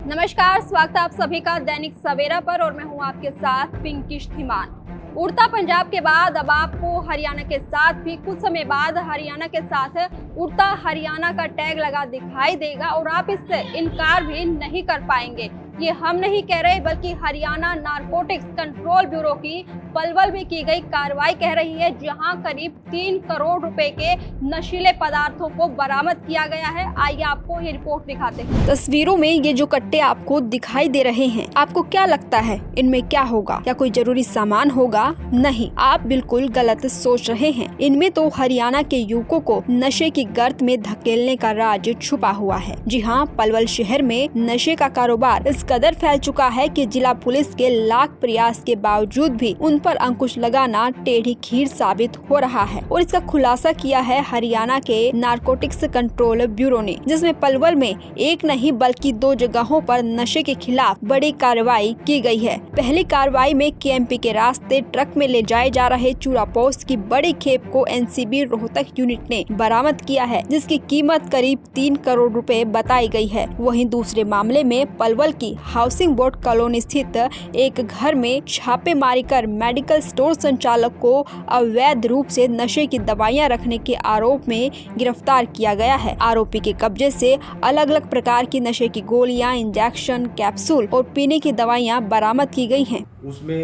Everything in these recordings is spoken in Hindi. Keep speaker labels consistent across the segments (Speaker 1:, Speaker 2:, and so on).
Speaker 1: नमस्कार, स्वागत है आप सभी का दैनिक सवेरा पर और मैं हूं आपके साथ पिंकी धीमान। उड़ता पंजाब के बाद अब आपको हरियाणा के साथ भी कुछ समय बाद हरियाणा के साथ उड़ता हरियाणा का टैग लगा दिखाई देगा और आप इससे इनकार भी नहीं कर पाएंगे। ये हम नहीं कह रहे बल्कि हरियाणा नारकोटिक्स कंट्रोल ब्यूरो की पलवल में की गई कार्रवाई कह रही है, जहां करीब 3 करोड़ रुपए के नशीले पदार्थों को बरामद किया गया है। आइए आपको ये रिपोर्ट दिखाते हैं। तस्वीरों में ये जो कट्टे आपको दिखाई दे रहे हैं, आपको क्या लगता है इनमें क्या होगा? क्या कोई जरूरी सामान होगा? नहीं, आप बिल्कुल गलत सोच रहे हैं। इनमें तो हरियाणा के युवकों को नशे की गर्त में धकेलने का राज छुपा हुआ है। जी हाँ, पलवल शहर में नशे का कारोबार इस कदर फैल चुका है कि जिला पुलिस के लाख प्रयास के बावजूद भी उन पर अंकुश लगाना टेढ़ी खीर साबित हो रहा है। और इसका खुलासा किया है हरियाणा के नारकोटिक्स कंट्रोल ब्यूरो ने, जिसमें पलवल में एक नहीं बल्कि 2 जगहों पर नशे के खिलाफ बड़ी कार्रवाई की गई है। पहली कार्रवाई में केएमपी के रास्ते ट्रक में ले जाए जा रहे चूरा पोस्ट की बड़ी खेप को एनसीबी रोहतक यूनिट ने बरामद किया है, जिसकी कीमत करीब 3 करोड़ रुपए बताई गई है। वहीं दूसरे मामले में पलवल की हाउसिंग बोर्ड कॉलोनी स्थित एक घर में छापेमारी कर मेडिकल स्टोर संचालक को अवैध रूप से नशे की दवाइयां रखने के आरोप में गिरफ्तार किया गया है। आरोपी के कब्जे से अलग अलग प्रकार की नशे की गोलियां, इंजेक्शन, कैप्सूल और पीने की दवाइयां बरामद की गई हैं।
Speaker 2: उसमें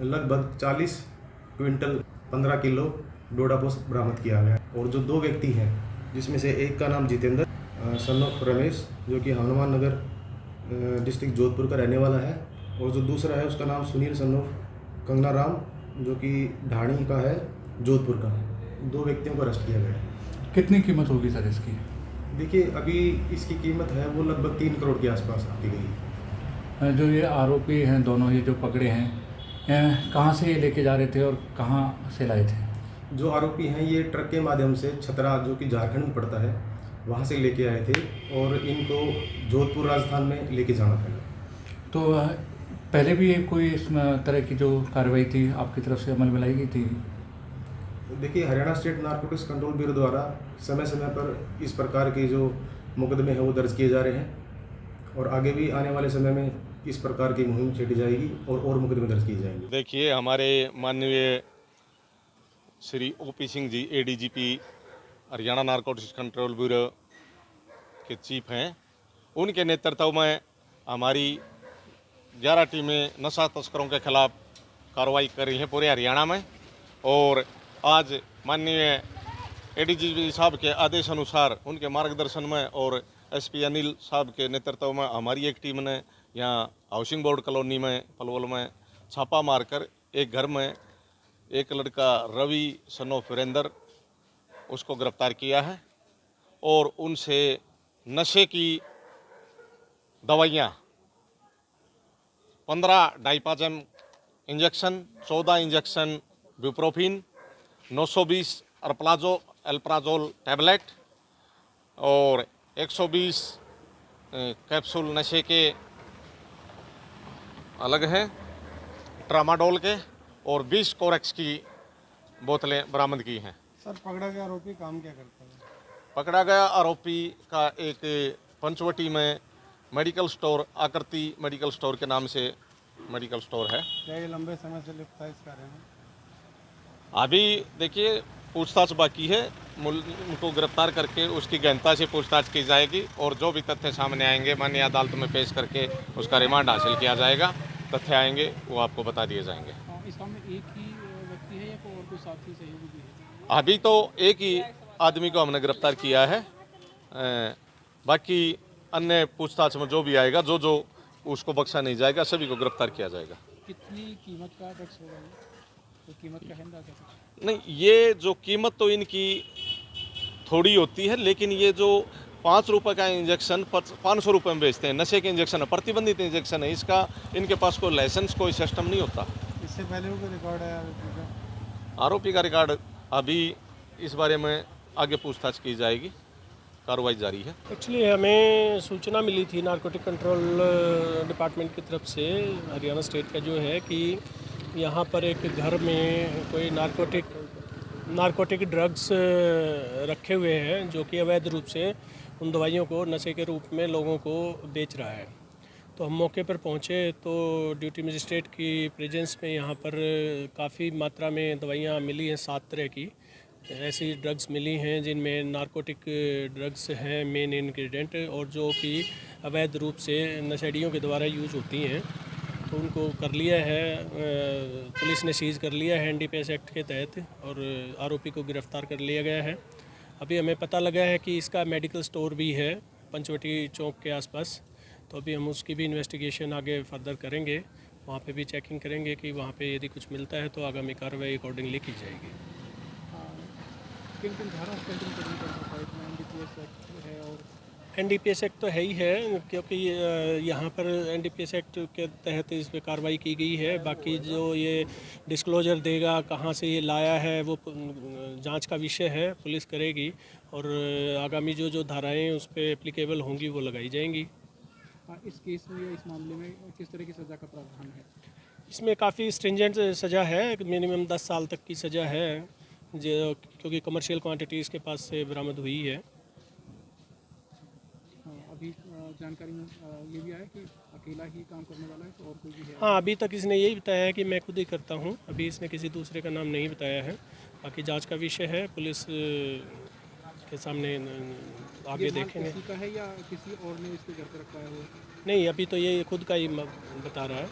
Speaker 2: लगभग 40 क्विंटल 15 किलो डोडापोस बरामद किया गया। और जो 2 व्यक्ति हैं, जिसमें से एक का नाम जितेंद्र सन ऑफ रमेश, जो कि हनुमान नगर डिस्ट्रिक्ट जोधपुर का रहने वाला है, और जो दूसरा है उसका नाम सुनील सन ऑफ कंगना राम, जो कि ढाणी का है, जोधपुर का। 2 व्यक्तियों को अरेस्ट किया गया।
Speaker 3: कितनी कीमत होगी सर इसकी?
Speaker 2: देखिए, अभी इसकी कीमत है वो लगभग 3 करोड़ के आसपास आती गई।
Speaker 3: जो ये आरोपी हैं दोनों, ये जो पकड़े हैं, कहाँ से ये लेके जा रहे थे और कहाँ से लाए थे?
Speaker 2: जो आरोपी हैं ये ट्रक के माध्यम से छतरा, जो कि झारखंड में पड़ता है, वहाँ से लेके आए थे और इनको जोधपुर राजस्थान में लेके जाना था।
Speaker 3: तो पहले भी कोई इस तरह की जो कार्रवाई थी आपकी तरफ से अमल में लाई गई थी?
Speaker 2: देखिए, Haryana state narcotics control bureau द्वारा समय समय पर इस प्रकार के जो मुकदमे हैं वो दर्ज किए जा रहे हैं और आगे भी आने वाले समय में इस प्रकार की मुहिम छेड़ी जाएगी और मुकदमे दर्ज किए जाएंगे।
Speaker 4: देखिए, हमारे माननीय Shri OP Singh ji ADGP Haryana narcotics control bureau के चीफ हैं, उनके नेतृत्व में हमारी 11 टीमें नशा तस्करों के खिलाफ कार्रवाई कर रही हैं पूरे हरियाणा में। और आज माननीय एडीजीपी साहब के आदेश अनुसार, उनके मार्गदर्शन में और एसपी अनिल साहब के नेतृत्व में हमारी एक टीम ने यहाँ हाउसिंग बोर्ड कॉलोनी में पलवल में छापा मारकर एक घर में एक लड़का रवि सन ऑफ वीरेंद्र, उसको गिरफ्तार किया है और उनसे नशे की दवाइयाँ 15 डाइपाजेम इंजेक्शन, 14 इंजेक्शन ब्यूप्रोफिन, 920 अल्प्राजोल टैबलेट और 120 कैप्सूल नशे के अलग हैं ट्रामाडोल के, और 20 कोरेक्स की बोतलें बरामद की हैं।
Speaker 5: सर, पकड़ा गया आरोपी काम क्या करता है?
Speaker 4: पकड़ा गया आरोपी का एक पंचवटी में मेडिकल स्टोर, आकृति मेडिकल स्टोर के नाम से मेडिकल स्टोर है।
Speaker 5: क्या ये लंबे समय से लिप्त था इस कार्य में?
Speaker 4: अभी देखिए, पूछताछ बाकी है, उनको गिरफ्तार करके उसकी गहनता से पूछताछ की जाएगी और जो भी तथ्य सामने आएंगे माननीय अदालत में पेश करके उसका रिमांड हासिल किया जाएगा। तथ्य आएंगे वो आपको बता दिए जाएंगे।
Speaker 5: इस काम में एक ही व्यक्ति है या कोई और कोई साथी सहयोगी भी है?
Speaker 4: अभी तो एक ही आदमी को हमने गिरफ्तार किया है, बाकी अन्य पूछताछ में जो भी आएगा, जो उसको बख्शा नहीं जाएगा, सभी को गिरफ्तार किया जाएगा।
Speaker 5: कितनी कीमत का ड्रग्स होगा ये? तो कीमत का है अंदाजा कुछ?
Speaker 4: नहीं, ये जो कीमत तो इनकी थोड़ी होती है, लेकिन ये जो 5 रुपये का इंजेक्शन 500 रुपये में बेचते हैं, नशे के इंजेक्शन है, प्रतिबंधित इंजेक्शन है, इसका इनके पास कोई लाइसेंस, कोई सिस्टम नहीं होता।
Speaker 5: इससे पहले कोई रिकॉर्ड है
Speaker 4: आरोपी का रिकॉर्ड अभी इस बारे में आगे पूछताछ की जाएगी, कार्रवाई जारी है।
Speaker 6: एक्चुअली हमें सूचना मिली थी नारकोटिक कंट्रोल डिपार्टमेंट की तरफ से, हरियाणा स्टेट का जो है, कि यहाँ पर एक घर में कोई नारकोटिक ड्रग्स रखे हुए हैं, जो कि अवैध रूप से उन दवाइयों को नशे के रूप में लोगों को बेच रहा है। तो हम मौके पर पहुंचे तो ड्यूटी मजिस्ट्रेट की प्रेजेंस में यहाँ पर काफ़ी मात्रा में दवाइयाँ मिली हैं, 7 तरह की ऐसी ड्रग्स मिली हैं जिनमें नारकोटिक ड्रग्स हैं मेन इंग्रेडिएंट, और जो कि अवैध रूप से नशेड़ियों के द्वारा यूज होती हैं। तो उनको कर लिया है, पुलिस ने सीज़ कर लिया है NDPS एक्ट के तहत, और आरोपी को गिरफ्तार कर लिया गया है। अभी हमें पता लगा है कि इसका मेडिकल स्टोर भी है पंचवटी चौक के आसपास, तो अभी हम उसकी भी इन्वेस्टिगेशन आगे फर्दर करेंगे, वहाँ पे भी चेकिंग करेंगे कि वहाँ पे यदि कुछ मिलता है तो आगामी कार्रवाई अकॉर्डिंगली की जाएगी।
Speaker 5: किन किन धाराओं से किन किन NDPS एक्ट है और
Speaker 6: NDPS एक्ट तो है ही है, क्योंकि यहाँ पर NDPS एक्ट के तहत इस पर कार्रवाई की गई है। बाकी जो ये डिस्क्लोजर देगा कहाँ से ये लाया है वो जांच का विषय है, पुलिस करेगी, और आगामी जो धाराएं उस पर एप्लीकेबल होंगी वो लगाई जाएंगी।
Speaker 5: इस केस में या इस मामले में किस तरह की सज़ा का प्रावधान है? इसमें
Speaker 6: काफ़ी स्ट्रिंजेंट सज़ा है, मिनिमम 10 साल तक की सज़ा है, जो क्योंकि कमर्शियल क्वांटिटी इसके पास से बरामद हुई है।
Speaker 5: अभी जानकारी में ये भी आया कि अकेला ही काम करने वाला है तो और कोई भी है?
Speaker 6: हाँ, अभी तक इसने यही बताया है कि मैं खुद ही करता हूँ, अभी इसने किसी दूसरे का नाम नहीं बताया है। बाकी जांच का विषय है, पुलिस के सामने आगे देखेंगे।
Speaker 5: किसी का है या किसी और ने इसके घर पे रखवाया हो?
Speaker 6: नहीं, अभी तो ये खुद का ही बता रहा है,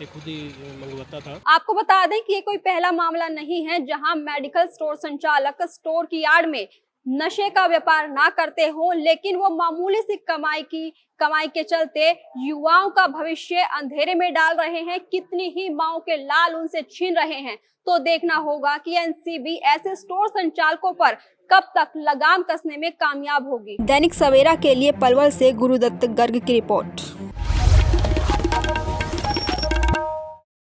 Speaker 6: ये खुद ही मंगवाता था।
Speaker 1: आपको बता दें कि ये कोई पहला मामला नहीं है जहां मेडिकल स्टोर संचालक स्टोर की आड़ में नशे का व्यापार ना करते हो, लेकिन वो मामूली सी कमाई के चलते युवाओं का भविष्य अंधेरे में डाल रहे हैं। कितनी ही माओं के लाल उनसे छीन रहे हैं। तो देखना होगा कि NCB ऐसे स्टोर संचालकों पर कब तक लगाम कसने में कामयाब होगी। दैनिक सवेरा के लिए पलवल से गुरुदत्त गर्ग की रिपोर्ट।